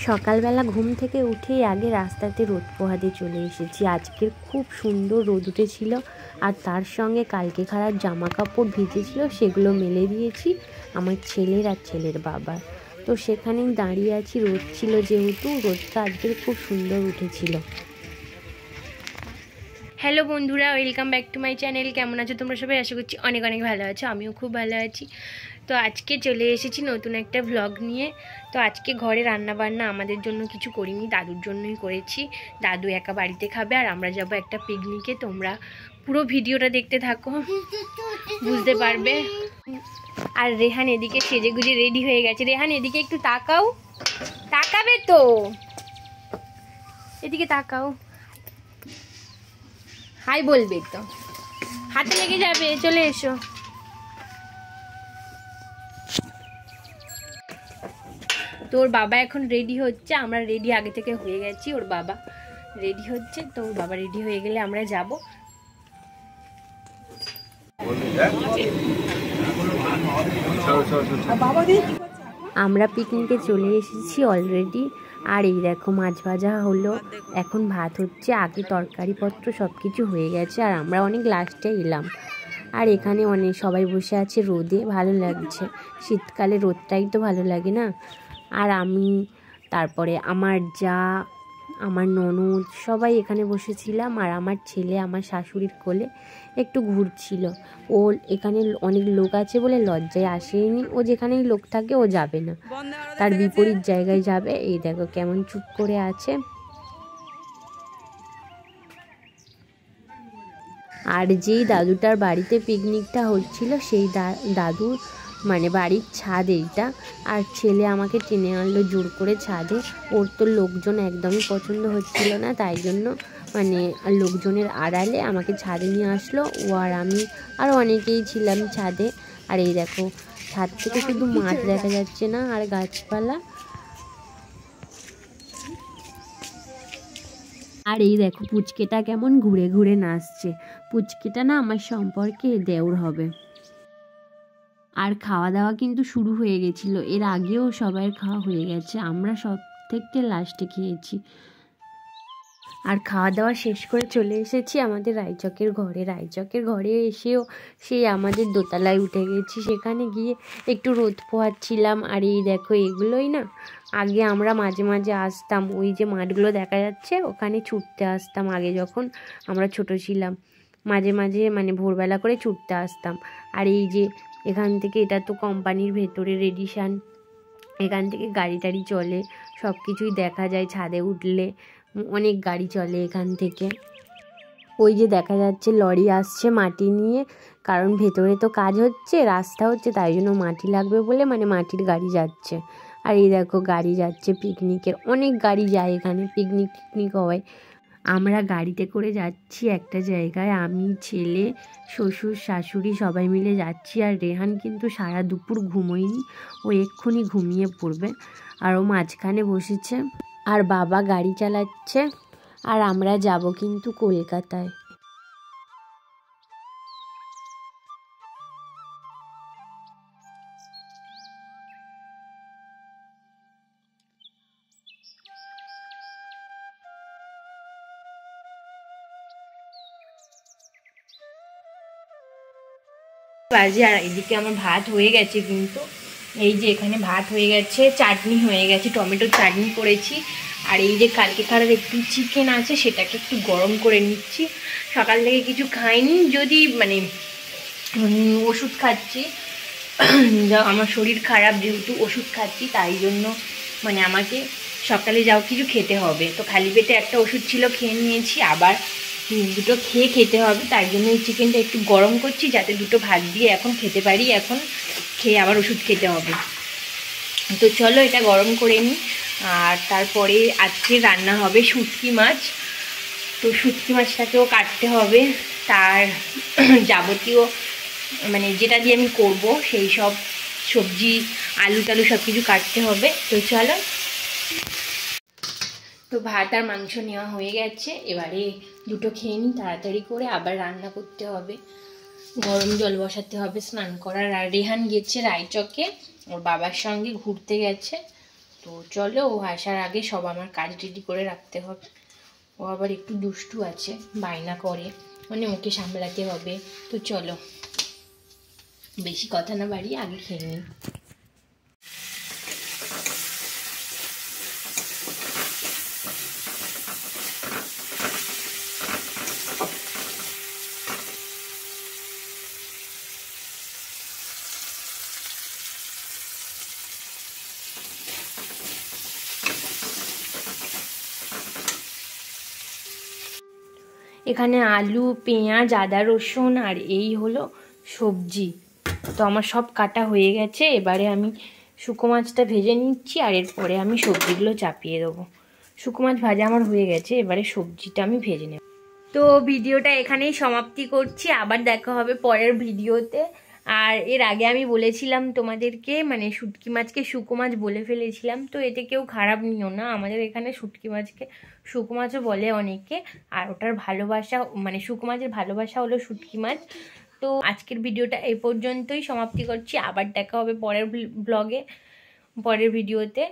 সকালবেলা ঘুম থেকে উঠেই আগে রাস্তাতে রোদ পোহাতে চলে এসেছি। আজকের খুব সুন্দর রোদ উঠেছিল, আর তার সঙ্গে কালকে খারাপ জামা কাপড় ভিজেছিল, সেগুলো মেলে দিয়েছি আমার ছেলের আর ছেলের বাবার। তো সেখানেই দাঁড়িয়ে আছি, রোদ ছিল যেহেতু, রোদটা আজকের খুব সুন্দর উঠেছিল। হ্যালো বন্ধুরা, welcome back to my channel. কেমন আছো তোমরা সবাই? আশা করছি অনেক অনেক ভালো আছো, আমিও খুব ভালো আছি। তো আজকে চলে এসেছি নতুন একটা ভ্লগ নিয়ে। তো আজকে ঘরে রান্না বান্না আমাদের জন্য কিছু করিনি, দাদুর জন্যই করেছি। দাদু একা বাড়িতে খাবে আর আমরা যাব একটা পিকনিকে। তোমরা পুরো ভিডিওটা দেখতে থাকো, বুঝতে পারবে। আর রেহান এদিকে সেজে গুজে রেডি হয়ে গেছে। রেহান এদিকে একটু তাকাও, তাকাবে তো, এদিকে তাকাও, হাই বলবে তো, হাতে লেগে যাবে, চলে এসো। তো ওর বাবা এখন রেডি হচ্ছে, আমরা রেডি আগে থেকে হয়ে গেছি, ওর বাবা রেডি হচ্ছে। তো ওর বাবা রেডি হয়ে গেলে আমরা যাব। আমরা পিকনিকে চলে এসেছি অলরেডি। আর এই দেখো মাছ ভাজা হলো, এখন ভাত হচ্ছে, আগে তরকারিপত্র সব কিছু হয়ে গেছে, আর আমরা অনেক লাস্টে এলাম। আর এখানে অনেক সবাই বসে আছে রোদে, ভালো লাগছে। শীতকালে রোদটাই তো ভালো লাগে না। আর আমি, তারপরে আমার যা, আমার ননদ, সবাই এখানে বসেছিলাম। আর আমার ছেলে আমার শাশুড়ির কোলে একটু ঘুরছিল। ও এখানে অনেক লোক আছে বলে লজ্জায় আসেনি, ও যেখানেই লোক থাকে ও যাবে না, তার বিপরীত জায়গায় যাবে। এই দেখো কেমন চুপ করে আছে। আর যেই দাদুটার বাড়িতে পিকনিকটা হচ্ছিল, সেই দাদুর মানে বাড়ির ছাদ এইটা। আর ছেলে আমাকে টেনে আনলো জোর করে ছাদে। ওর তো লোকজন একদমই পছন্দ হচ্ছিল না, তাই জন্য মানে লোকজনের আড়ালে আমাকে ছাদে নিয়ে আসলো। ও আর আমি আর অনেকেই ছিলাম ছাদে। আর এই দেখো ছাদ থেকে শুধু মাঠ দেখা যাচ্ছে না, আর গাছপালা। আর এই দেখো পুচকেটা কেমন ঘুরে ঘুরে নাচছে। পুচকেটা না আমার সম্পর্কে দেওর হবে। আর খাওয়া দাওয়া কিন্তু শুরু হয়ে গেছিল, এর আগেও সবার খাওয়া হয়ে গেছে, আমরা সব থেকে লাস্টে খেয়েছি। আর খাওয়া দাওয়া শেষ করে চলে এসেছি আমাদের রায়চকের ঘরে। রায়চকের ঘরে এসেও সেই আমাদের দোতলায় উঠে গেছি, সেখানে গিয়ে একটু রোদ পোহাচ্ছিলাম। আর এই দেখো এগুলোই না, আগে আমরা মাঝে মাঝে আসতাম, ওই যে মাঠগুলো দেখা যাচ্ছে ওখানে ছুটতে আসতাম আগে, যখন আমরা ছোট ছিলাম। মাঝে মাঝে মানে ভোরবেলা করে ছুটতে আসতাম। আর এই যে এখান থেকে, এটা তো কোম্পানির ভেতরে রেডিশন, এখান থেকে গাড়ি টাড়ি চলে, সব কিছুই দেখা যায়। ছাদে উঠলে অনেক গাড়ি চলে এখান থেকে। ওই যে দেখা যাচ্ছে লরি আসছে মাটি নিয়ে, কারণ ভেতরে তো কাজ হচ্ছে, রাস্তা হচ্ছে, তাই জন্য মাটি লাগবে বলে মানে মাটির গাড়ি যাচ্ছে। আর এই দেখো গাড়ি যাচ্ছে পিকনিকের, অনেক গাড়ি যায় এখানে, পিকনিক হয়। আমরা গাড়িতে করে যাচ্ছি একটা জায়গায়, আমি, ছেলে, শ্বশুর, শাশুড়ি সবাই মিলে যাচ্ছি। আর রেহান কিন্তু সারা দুপুর ঘুমোয়নি, ও এক্ষুনি ঘুমিয়ে পড়বে। আর ও মাঝখানে বসেছে, আর বাবা গাড়ি চালাচ্ছে। আর আমরা যাব কিন্তু কলকাতায়। বাজে। আর এদিকে আমার ভাত হয়ে গেছে কিন্তু, এই যে এখানে ভাত হয়ে গেছে, চাটনি হয়ে গেছে, টমেটোর চাটনি করেছি। আর এই যে কালকে খারাপ একটু চিকেন আছে, সেটাকে একটু গরম করে নিচ্ছি। সকাল থেকে কিছু খাইনি, যদি মানে ওষুধ খাচ্ছি, আমার শরীর খারাপ যেহেতু ওষুধ খাচ্ছি, তাই জন্য মানে আমাকে সকালে যাও কিছু খেতে হবে। তো খালি পেটে একটা ওষুধ ছিল, খেয়ে নিয়েছি, আবার দুটো খেতে হবে, তাই জন্য এই চিকেনটা একটু গরম করছি, যাতে দুটো ভাত দিয়ে এখন খেতে পারি। এখন খেয়ে আবার ওষুধ খেতে হবে। তো চলো এটা গরম করে নিই। আর তারপরে আজকে রান্না হবে শুটকি মাছ। তো শুটকি মাছটাকেও কাটতে হবে, তার যাবতীয় মানে যেটা দিয়ে আমি করব সেই সব সবজি, আলু টালু সব কিছু কাটতে হবে। তো চলো। তো ভাত আর মাংস নেওয়া হয়ে গেছে, এবারে দুটো খেয়ে নিই তাড়াতাড়ি করে, আবার রান্না করতে হবে, গরম জল বসাতে হবে, স্নান করার। আর রেহান গেছে রায়চকে, ওর বাবার সঙ্গে ঘুরতে গেছে। তো তো চলো, ও আসার আগে সব আমার কাজ রেডি করে রাখতে হবে। ও আবার একটু দুষ্টু আছে, বায়না করে, মানে ওকে সামলাতে হবে। তো চলো বেশি কথা না বাড়িয়ে আগে খেয়ে নিই। এখানে আলু, পেঁয়াজ, আদা, রসুন আর এই হলো সবজি। তো আমার সব কাটা হয়ে গেছে। এবারে আমি শুকো মাছটা ভেজে নিচ্ছি, আর এরপরে আমি সবজিগুলো চাপিয়ে দেবো। শুকো মাছ ভাজা আমার হয়ে গেছে, এবারে সবজিটা আমি ভেজে নেব। তো ভিডিওটা এখানেই সমাপ্তি করছি, আবার দেখা হবে পরের ভিডিওতে। আর এর আগে আমি বলেছিলাম তোমাদেরকে, মানে শুটকি মাছকে শুকো মাছ বলে ফেলেছিলাম, তো এতে কেউ খারাপ নিও না। আমাদের এখানে শুটকি মাছকে শুকো মাছও বলে অনেকে, আর ওটার ভালোবাসা, মানে শুকো মাছের ভালোবাসা হলো শুটকি মাছ। তো আজকের ভিডিওটা এই পর্যন্তই সমাপ্তি করছি, আবার দেখা হবে পরের ব্লগে, পরের ভিডিওতে।